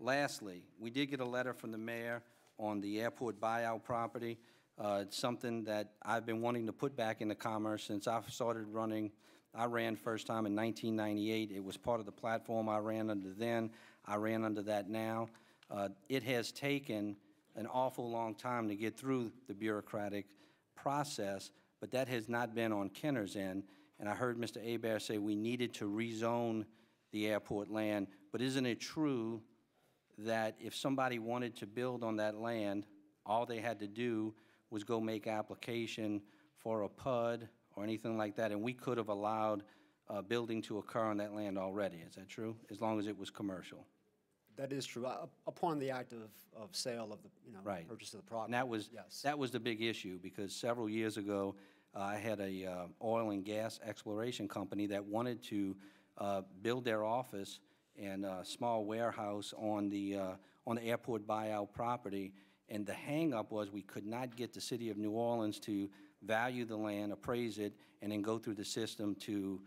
Lastly, we did get a letter from the mayor on the airport buyout property. It's something that I've been wanting to put back into commerce since I started running. I ran first time in 1998. It was part of the platform I ran under then. I ran under that now. It has taken an awful long time to get through the bureaucratic process, but that has not been on Kenner's end. And I heard Mr. Hebert say we needed to rezone the airport land, but isn't it true that if somebody wanted to build on that land, all they had to do was go make application for a PUD or anything like that, and we could have allowed building to occur on that land already. Is that true? As long as it was commercial. That is true. Upon the act of sale of the, Right. purchase of the property. And that was, yes. that was the big issue, because several years ago, I had a oil and gas exploration company that wanted to build their office and a small warehouse on the airport buyout property, and the hang-up was we could not get the city of New Orleans to value the land, appraise it, and then go through the system to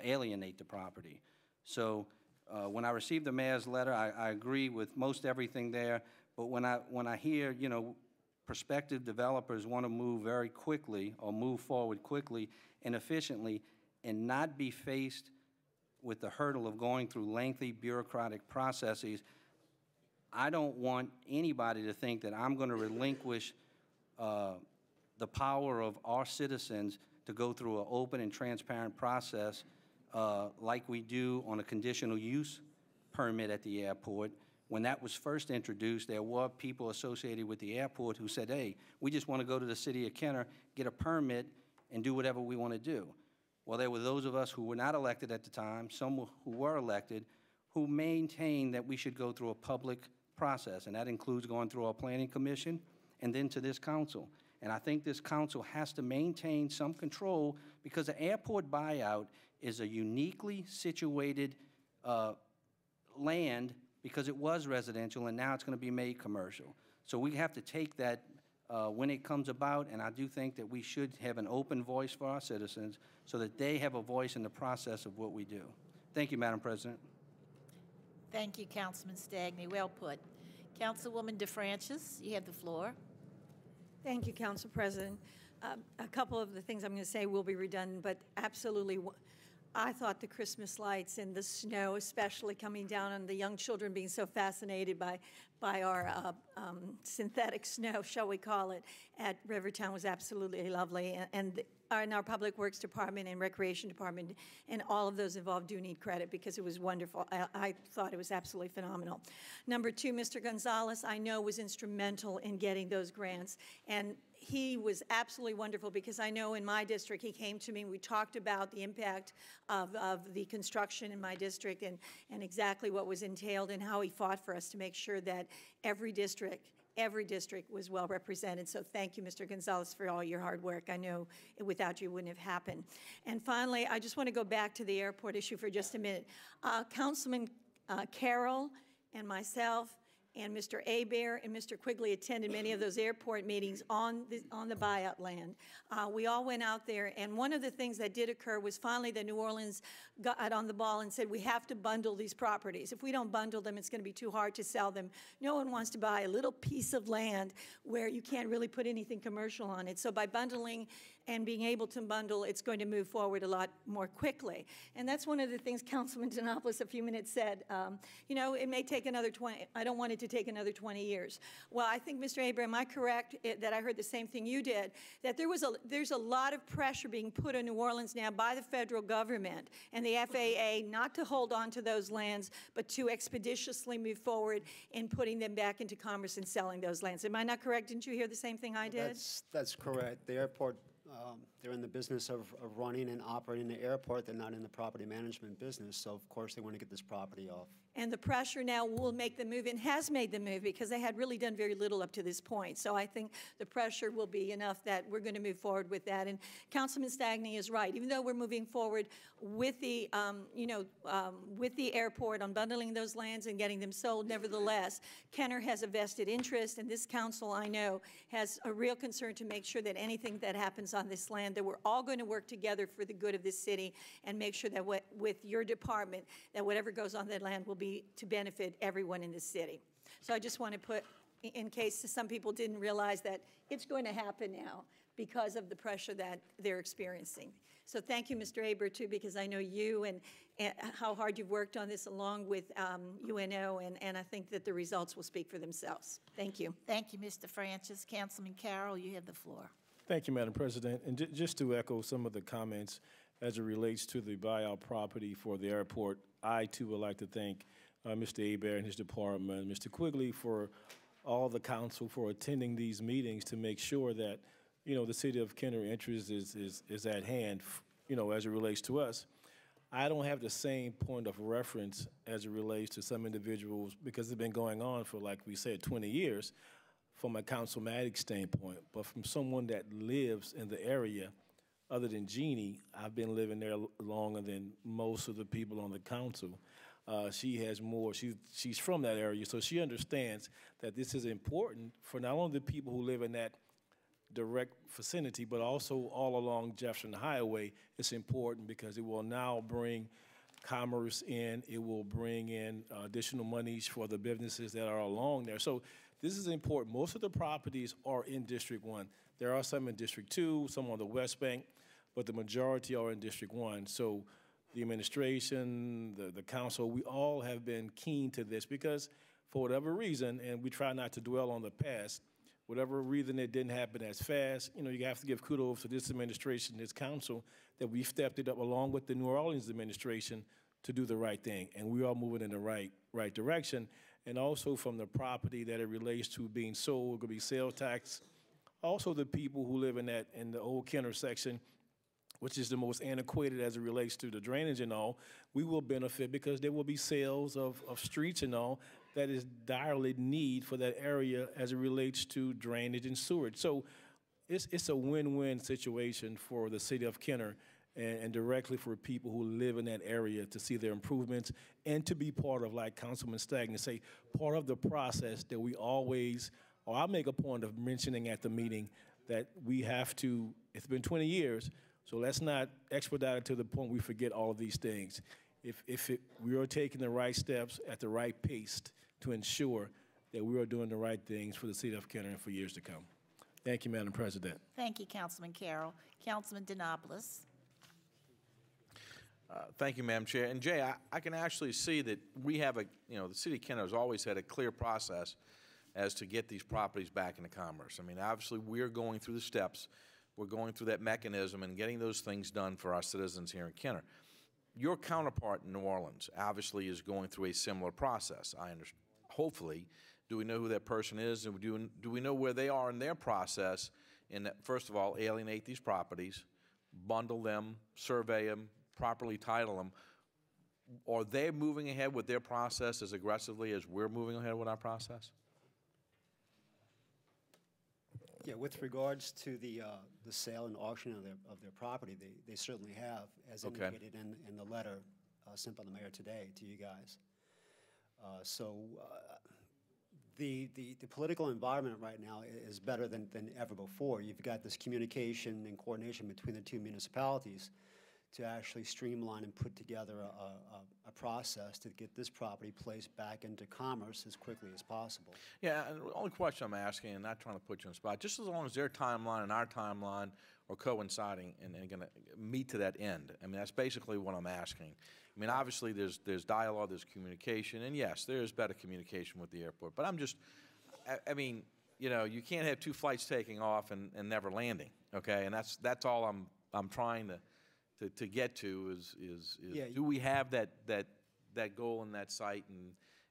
alienate the property. So when I received the mayor's letter, I agree with most everything there, but when I hear, prospective developers want to move very quickly or move forward quickly and efficiently and not be faced with the hurdle of going through lengthy bureaucratic processes, I don't want anybody to think that I'm going to relinquish the power of our citizens to go through an open and transparent process like we do on a conditional use permit at the airport. When that was first introduced, there were people associated with the airport who said, hey, we just want to go to the city of Kenner, get a permit, and do whatever we want to do. Well, there were those of us who were not elected at the time, some who were elected, who maintained that we should go through a public process, and that includes going through our planning commission and then to this council. And I think this council has to maintain some control because the airport buyout is a uniquely situated land because it was residential and now it's going to be made commercial. So we have to take that when it comes about, and I do think that we should have an open voice for our citizens so that they have a voice in the process of what we do. Thank you, Madam President. Thank you, Councilman Stagney. Well put. Councilwoman DeFrancis, you have the floor. Thank you, Council President. A couple of the things I'm going to say will be redundant, but absolutely, I thought the Christmas lights and the snow, especially coming down, and the young children being so fascinated by our synthetic snow, shall we call it, at Rivertown was absolutely lovely. And our Public Works Department and Recreation Department and all of those involved do need credit because it was wonderful. I thought it was absolutely phenomenal. Number two, Mr. Gonzalez, I know, was instrumental in getting those grants. And he was absolutely wonderful because I know in my district, he came to me and we talked about the impact of the construction in my district and exactly what was entailed and how he fought for us to make sure that every district was well represented. So thank you, Mr. Gonzalez, for all your hard work. I know without you it wouldn't have happened. And finally, I just want to go back to the airport issue for just a minute. Councilman Carroll and myself and Mr. Hebert and Mr. Quigley attended many of those airport meetings on the buyout land. We all went out there, and one of the things that did occur was finally the New Orleans got on the ball and said, we have to bundle these properties. If we don't bundle them, it's going to be too hard to sell them. No one wants to buy a little piece of land where you can't really put anything commercial on it. So by bundling and being able to bundle, it's going to move forward a lot more quickly. And that's one of the things Councilman Denopoulos a few minutes said, you know, it may take another 20, I don't want it to take another 20 years. Well, I think, Mr. Abraham, am I correct that I heard the same thing you did, that there's a lot of pressure being put on New Orleans now by the federal government and the FAA not to hold on to those lands, but to expeditiously move forward in putting them back into commerce and selling those lands. Am I not correct? Didn't you hear the same thing I did? That's correct. The airport, they're in the business of running and operating the airport. They're not in the property management business, so of course they want to get this property off. And the pressure now will make the move and has made the move because they had really done very little up to this point. So I think the pressure will be enough that we're going to move forward with that. And Councilman Stagney is right. Even though we're moving forward with the, with the airport on bundling those lands and getting them sold, nevertheless, Kenner has a vested interest, and this council, I know, has a real concern to make sure that anything that happens on this land, that we're all going to work together for the good of this city and make sure that with your department, that whatever goes on that land will be to benefit everyone in the city. So I just want to put, in case some people didn't realize that it's going to happen now because of the pressure that they're experiencing. So thank you, Mr. Aber, too, because I know you and how hard you've worked on this along with UNO, and I think that the results will speak for themselves. Thank you. Thank you, Mr. Francis. Councilman Carroll, you have the floor. Thank you, Madam President. And just to echo some of the comments as it relates to the buyout property for the airport, I, too, would like to thank Mr. Hebert and his department, Mr. Quigley, for all the council for attending these meetings to make sure that, you know, the city of Kenner interest is at hand, you know, as it relates to us. I don't have the same point of reference as it relates to some individuals because it's been going on for, like we said, 20 years from a councilmatic standpoint. But from someone that lives in the area, other than Jeannie, I've been living there longer than most of the people on the council. She has more, she's from that area, so she understands that this is important for not only the people who live in that direct vicinity, but also all along Jefferson Highway. It's important because it will now bring commerce in, it will bring in additional monies for the businesses that are along there. So this is important. Most of the properties are in District 1. There are some in District 2, some on the West Bank, but the majority are in District 1. So the administration, the council, we all have been keen to this because for whatever reason, and we try not to dwell on the past, whatever reason it didn't happen as fast, you know, you have to give kudos to this administration, this council, that we stepped it up along with the New Orleans administration to do the right thing. And we are moving in the right direction. And also from the property that it relates to being sold, going to be sales tax. Also the people who live in the old Kenner section, which is the most antiquated as it relates to the drainage and all, we will benefit because there will be sales of streets and all that is direly need for that area as it relates to drainage and sewage. So it's a win-win situation for the city of Kenner and directly for people who live in that area to see their improvements and to be part of, like Councilman Stagner say, part of the process that we always, or I make a point of mentioning at the meeting that we have to, it's been 20 years, so let's not expedite it to the point we forget all of these things. We are taking the right steps at the right pace to ensure that we are doing the right things for the city of Kenner and for years to come. Thank you, Madam President. Thank you, Councilman Carroll. Councilman Denopoulos. Thank you, Madam Chair. And Jay, I can actually see that we have the city of Kenner has always had a clear process as to get these properties back into commerce. I mean, obviously, we're going through the steps. We're going through that mechanism and getting those things done for our citizens here in Kenner. Your counterpart in New Orleans obviously is going through a similar process. I understand. Hopefully, do we know who that person is, and do we know where they are in their process in that, first of all, alienate these properties, bundle them, survey them, properly title them? Are they moving ahead with their process as aggressively as we're moving ahead with our process? Yeah, with regards to the sale and auction of their property, they certainly have, as indicated in the letter sent by the mayor today to you guys. The political environment right now is better than ever before. You've got this communication and coordination between the two municipalities to actually streamline and put together a process to get this property placed back into commerce as quickly as possible. Yeah, and the only question I'm asking, and not trying to put you on the spot, just as long as their timeline and our timeline are coinciding and going to meet to that end. I mean, that's basically what I'm asking. I mean, obviously, there's dialogue, there's communication, and yes, there is better communication with the airport. But I'm just, I mean, you can't have two flights taking off and never landing, okay? And that's all I'm trying to get to is yeah, do we have that goal in that site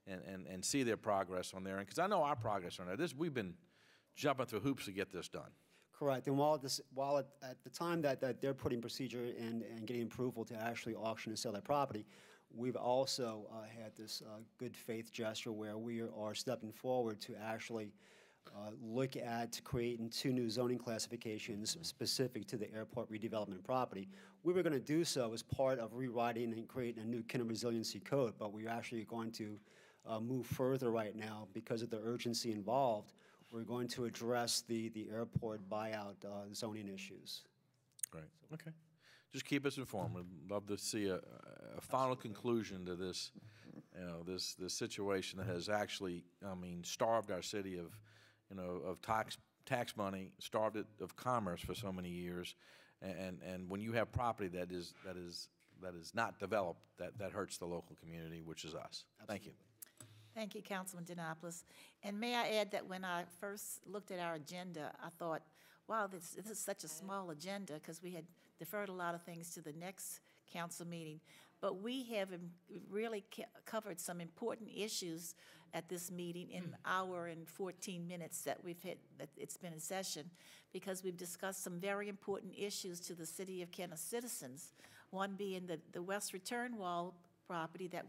and see their progress on there? Because I know our progress on there. We've been jumping through hoops to get this done. Correct. And while at the time that they're putting procedure and getting approval to actually auction and sell their property, we've also had this good faith gesture where we are stepping forward to actually look at creating 2 new zoning classifications specific to the airport redevelopment property. We were going to do so as part of rewriting and creating a new Kenner Resiliency Code, but we're actually going to move further right now because of the urgency involved. We're going to address the airport buyout zoning issues. Great. Okay. Just keep us informed. We'd love to see a final conclusion to this, this situation that has actually, starved our city of, of tax money, starved it of commerce for so many years, and when you have property that is not developed, that hurts the local community, which is us. Absolutely. Thank you. Thank you, Councilman Denopoulos. And may I add that when I first looked at our agenda, I thought, wow, this is such a small agenda because we had deferred a lot of things to the next council meeting. But we have really covered some important issues at this meeting in the hour and 14 minutes that it's been in session, because we've discussed some very important issues to the City of Kenner citizens, one being the west return wall property that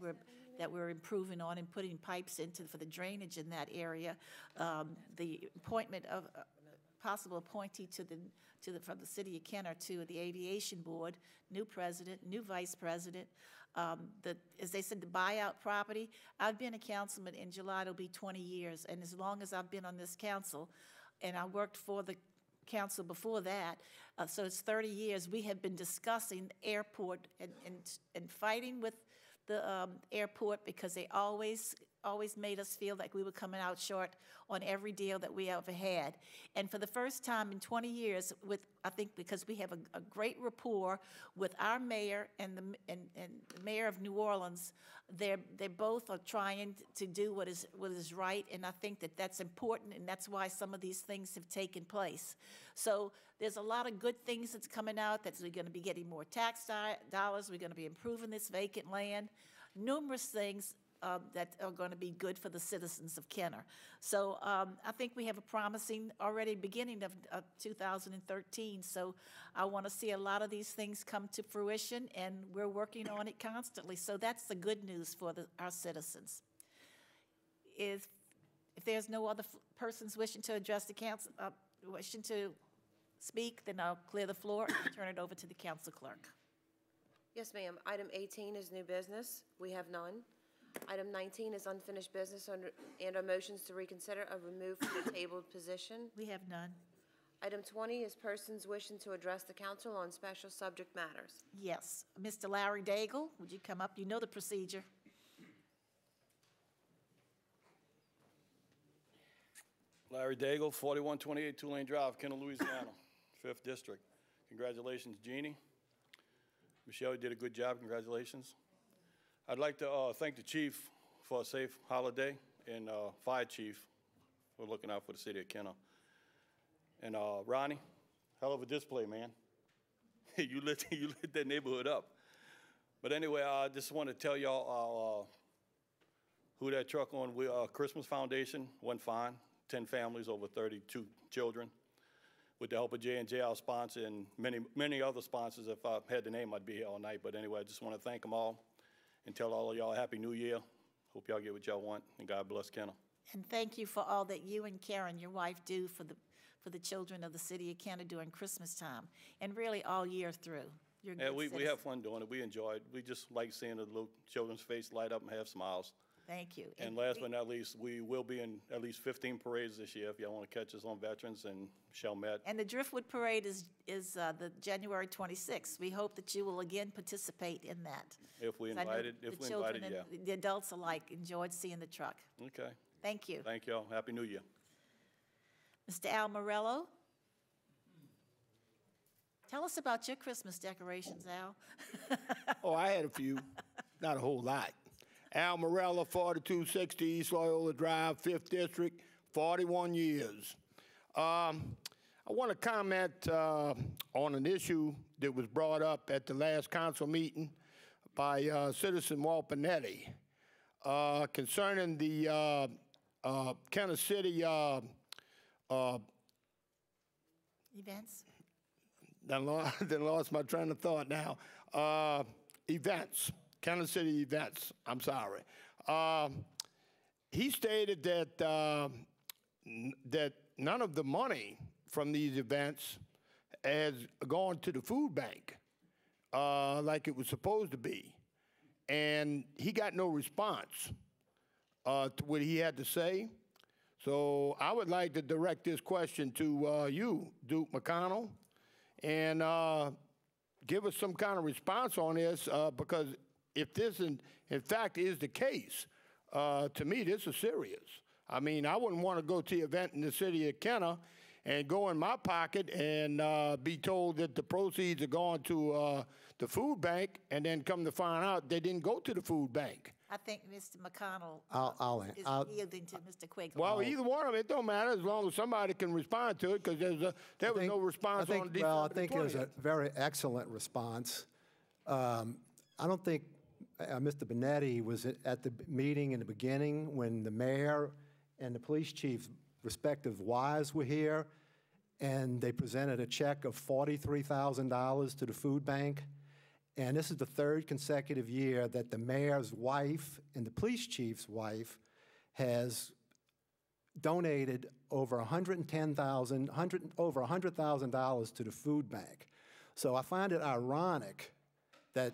we're improving on and putting pipes into for the drainage in that area, the appointment of possible appointee from the City of Kenner to the Aviation Board, new president, new vice president. As they said, the buyout property. I've been a councilman. In July, it'll be 20 years, and as long as I've been on this council, and I worked for the council before that, so it's 30 years, we have been discussing airport and fighting with the airport because they always made us feel like we were coming out short on every deal that we ever had. And for the first time in 20 years, I think because we have a great rapport with our mayor and the mayor of New Orleans, they both are trying to do what is right, and I think that's important, and that's why some of these things have taken place. So there's a lot of good things that's coming out. We're going to be getting more tax dollars. We're going to be improving this vacant land. Numerous things that are going to be good for the citizens of Kenner. So I think we have a promising already beginning of 2013. So I want to see a lot of these things come to fruition, and we're working on it constantly. So that's the good news for our citizens. If there's no other persons wishing to address the council, wishing to speak, then I'll clear the floor and turn it over to the council clerk. Yes, ma'am. Item 18 is new business. We have none. Item 19 is unfinished business and/or motions to reconsider or remove from the tabled position. We have none. Item 20 is persons wishing to address the council on special subject matters. Yes. Mr. Larry Daigle, would you come up? You know the procedure. Larry Daigle, 4128 Tulane Drive, Kenner, Louisiana, 5th District. Congratulations, Jeannie. Michelle, you did a good job. Congratulations. I'd like to thank the chief for a safe holiday, and fire chief for looking out for the city of Kenner. And Ronnie, hell of a display, man. you lit that neighborhood up. But anyway, I just want to tell y'all who that truck on. Christmas Foundation went fine. 10 families, over 32 children. With the help of J&J, our sponsor, and many other sponsors. If I had the name, I'd be here all night. But anyway, I just want to thank them all and tell all of y'all Happy New Year. Hope y'all get what y'all want, and God bless Kenner. And thank you for all that you and Karen, your wife, do for the children of the city of Kenner during Christmas time, and really all year through. Yeah, we have fun doing it. We enjoy it. We just like seeing the little children's face light up and have smiles. Thank you. And last but not least, we will be in at least 15 parades this year if y'all want to catch us on Veterans and Chalmette. And the Driftwood Parade is the January 26th. We hope that you will again participate in that. If we invited, yeah. The adults alike enjoyed seeing the truck. Okay. Thank you. Thank y'all. Happy New Year. Mr. Al Morello, tell us about your Christmas decorations, Al. Oh, I had a few, not a whole lot. Al Morello, 4260 East Loyola Drive, 5th District, 41 years. I want to comment on an issue that was brought up at the last council meeting by Citizen Walt Benetti concerning the Kenner City events. Then lost my train of thought now. Events. Kansas City events, I'm sorry. He stated that that none of the money from these events has gone to the food bank like it was supposed to be. And he got no response to what he had to say. So I would like to direct this question to you, Duke McConnell, and give us some kind of response on this because if this, in fact, is the case, to me, this is serious. I mean, I wouldn't want to go to the event in the city of Kenner and go in my pocket and be told that the proceeds are going to the food bank, and then come to find out they didn't go to the food bank. I think Mr. McConnell is yielding to Mr. Quigley. Well, either one of them, it don't matter as long as somebody can respond to it, because there was no response on December 20th. Well, I think it was a very excellent response. I don't think Mr. Benetti was at the meeting in the beginning when the mayor and the police chief's respective wives were here, and they presented a check of $43,000 to the food bank. And this is the third consecutive year that the mayor's wife and the police chief's wife has donated over $100,000 to the food bank. So I find it ironic that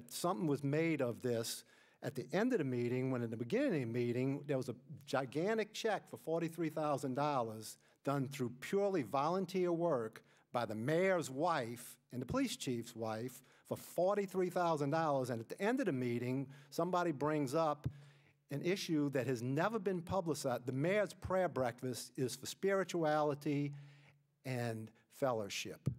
something was made of this at the end of the meeting, when in the beginning of the meeting, there was a gigantic check for $43,000 done through purely volunteer work by the mayor's wife and the police chief's wife for $43,000. And at the end of the meeting, somebody brings up an issue that has never been publicized. The mayor's prayer breakfast is for spirituality and fellowship.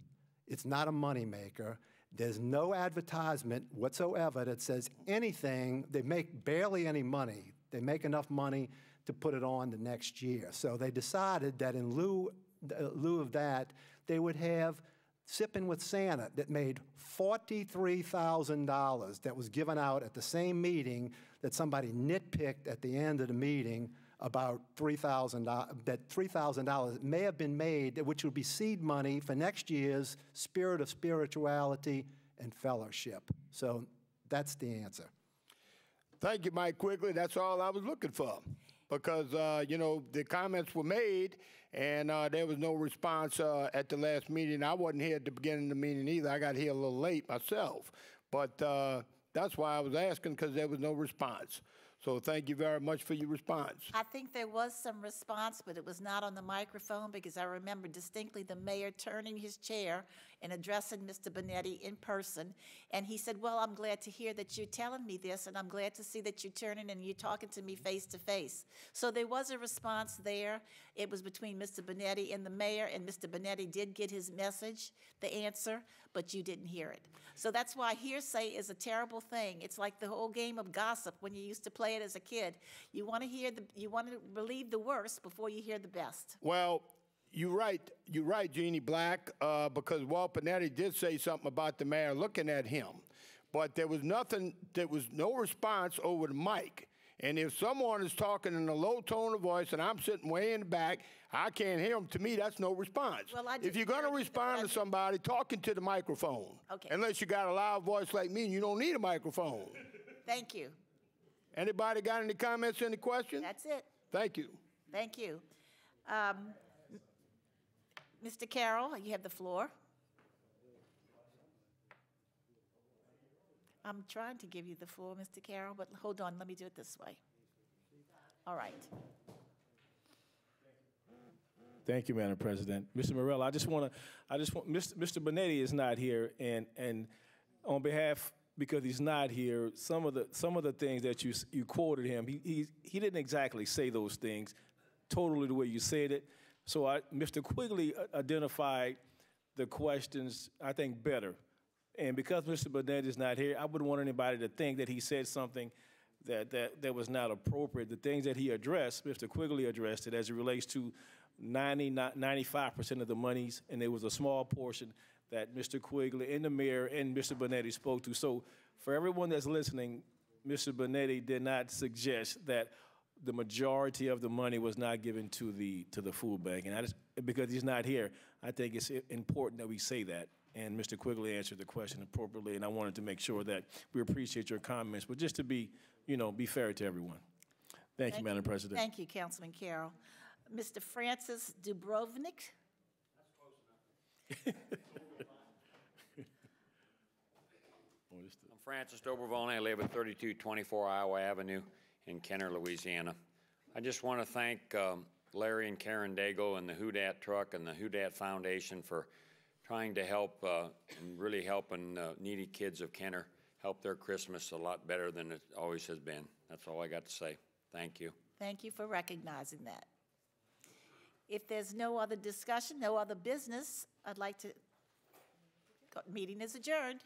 It's not a moneymaker. There's no advertisement whatsoever that says anything. They make barely any money. They make enough money to put it on the next year. So they decided that in lieu of that, they would have Sipping with Santa that made $43,000 that was given out at the same meeting that somebody nitpicked at the end of the meeting about $3,000, that $3,000 may have been made, which would be seed money for next year's Spirit of Spirituality and Fellowship. So that's the answer. Thank you, Mike Quigley. That's all I was looking for. Because, you know, the comments were made, and there was no response at the last meeting. I wasn't here at the beginning of the meeting either. I got here a little late myself. But that's why I was asking, because there was no response. So thank you very much for your response. I think there was some response, but it was not on the microphone, because I remember distinctly the mayor turning his chair and addressing Mr. Bonetti in person. And he said, well, I'm glad to hear that you're telling me this, and I'm glad to see that you're turning and you're talking to me face to face. So there was a response there. It was between Mr. Bonetti and the mayor, and Mr. Bonetti did get his message, the answer, but you didn't hear it. So that's why hearsay is a terrible thing. It's like the whole game of gossip when you used to play it as a kid. You want to believe the worst before you hear the best. Well, you're right, Jeannie Black, because Walt Panetti did say something about the mayor looking at him. But there was no response over the mic. And if someone is talking in a low tone of voice and I'm sitting way in the back, I can't hear them. To me, that's no response. Well, if you're going to respond to somebody, talking to the microphone. Okay. Unless you got a loud voice like me and you don't need a microphone. Thank you. Anybody got any comments, any questions? That's it. Thank you. Thank you. Mr. Carroll, you have the floor. I'm trying to give you the floor, Mr. Carroll, but hold on, let me do it this way. All right. Thank you, Madam President. Mr. Morell, Mr. Bonetti is not here, and on behalf, because he's not here, some of the things that you quoted him, he didn't exactly say those things totally the way you said it. So Mr. Quigley identified the questions, I think, better. And because Mr. Bonetti is not here, I wouldn't want anybody to think that he said something that was not appropriate. The things that he addressed, Mr. Quigley addressed it as it relates to 95% of the monies, and there was a small portion that Mr. Quigley and the mayor and Mr. Bonetti spoke to. So for everyone that's listening, Mr. Bonetti did not suggest that the majority of the money was not given to the food bank. And because he's not here, I think it's important that we say that. And Mr. Quigley answered the question appropriately, and I wanted to make sure that we appreciate your comments, but just to be fair to everyone. Thank you, Madam President. Thank you, Councilman Carroll. Mr. Francis Dubrovnik. I'm Francis Dobrovone. I live at 3224 Iowa Avenue in Kenner, Louisiana. I just want to thank Larry and Karen Daigle and the Houdat Truck and the Houdat Foundation for trying to help and really helping needy kids of Kenner help their Christmas a lot better than it always has been. That's all I got to say. Thank you. Thank you for recognizing that. If there's no other discussion, no other business, I'd like to, meeting is adjourned.